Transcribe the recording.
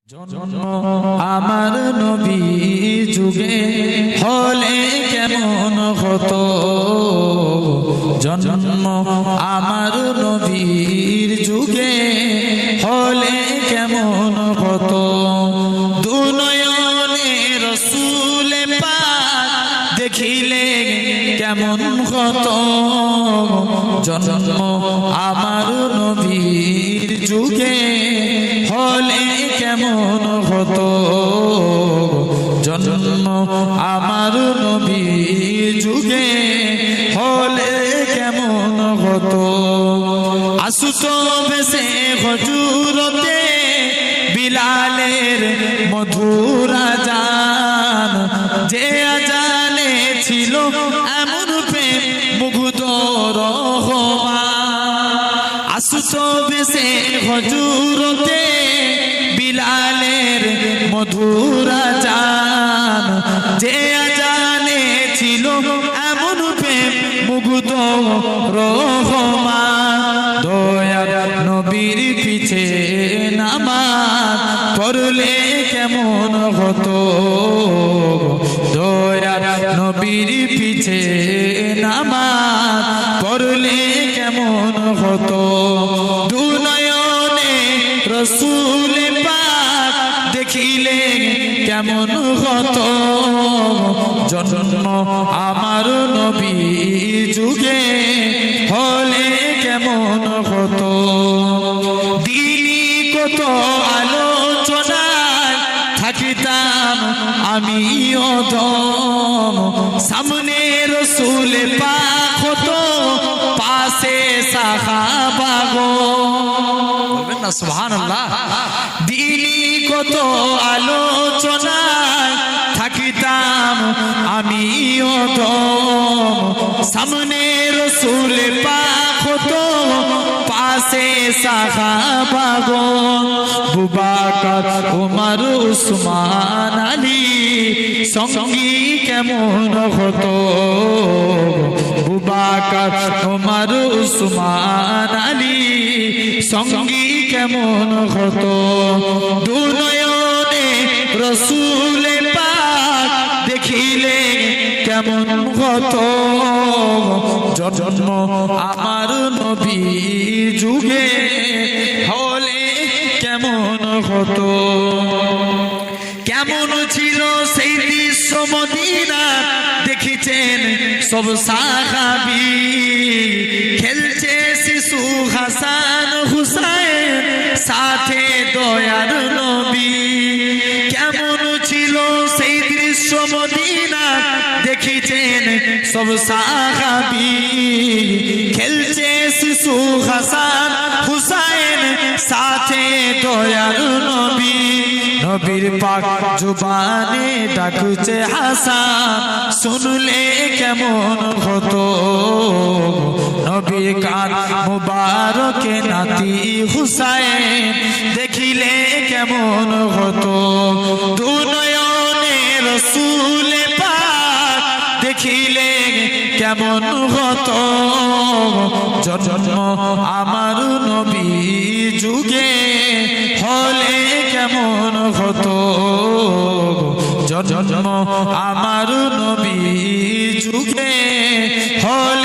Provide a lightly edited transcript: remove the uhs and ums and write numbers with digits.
জন্ম আমার নবী যুগে হলে কেমন হতো, জন্ম আমার নবীর যুগে হলে কেমন হতো। দুনয়নে রসূল পাক দেখিলে কেমন হতো, জন্ম আমার নবীর যুগে হলে কেমন হতো, জন্ম আমার নবীর যুগে হলে কেমন হতো। আসুত বেশে হুজুরতে বিলালের মধুর আজান, যে আজানে ছিল এমন প্রেম মুগ্ধ রহমান। আসুত বেশে হুজুরতে বিলালের মধুর আজান, যে আজানে ছিল এমন প্রেম মুগ্ধ রহমান। দয়ার নবীর পিছে নামাজ পড়লে কেমন হতো, দয়ার নবীর পিছে নামাজ পড়লে কেমন হতো। দুনয়নে রসূল পাক দেখিলে কেমন হতো, জন্ম আমার নবীর যুগে হলে কেমন হতো। দিনী কত আলোচনায় থাকিতাম আমি অধম, সামনে রসূল পাক হতো পাশে সাহাবাগণ। বলবেন না সুবহানাল্লাহ। দিনী কত আলোচনায় থাকিতাম আমি অধম, সামনে রসূল পাক হতো পাশে সাহাবাগণ। আবু বকর ওমর উসমান আলী সঙ্গী কেমন হতো, আবু বকর ওমর উসমান আলী সঙ্গী কেমন হতো। দুনয়নে রসূল পাক দেখিলে কেমন হতো, জন্ম আমার নবীর যুগে হলে কেমন হতো। কেমন ছিল সেই দৃশ্য মদিনা দেখিছেন সব সাহাবী, খেলছে শিশু হাসান হুসাইন সাথে দয়ার নবী। কেমন ছিল সেই দৃশ্য মদিনা দেখিছেন সব সাহাবী, খেলছে শিশু হাসান হুসাইন সাথে দয়ার নবী। নবীর পাক জুবানে ডাকছে হাসান, শুনলে কেমন হতো, নবীর কান মুবারকে নাতি হুসাইন দেখিলে কেমন হতো। দুনয়নে রসূল পাক দেখিলে কেমন হতো, জন্ম আমার নবীর যুগে হলে কেমন হতো, জন্ম আমার নবীর যুগে হলে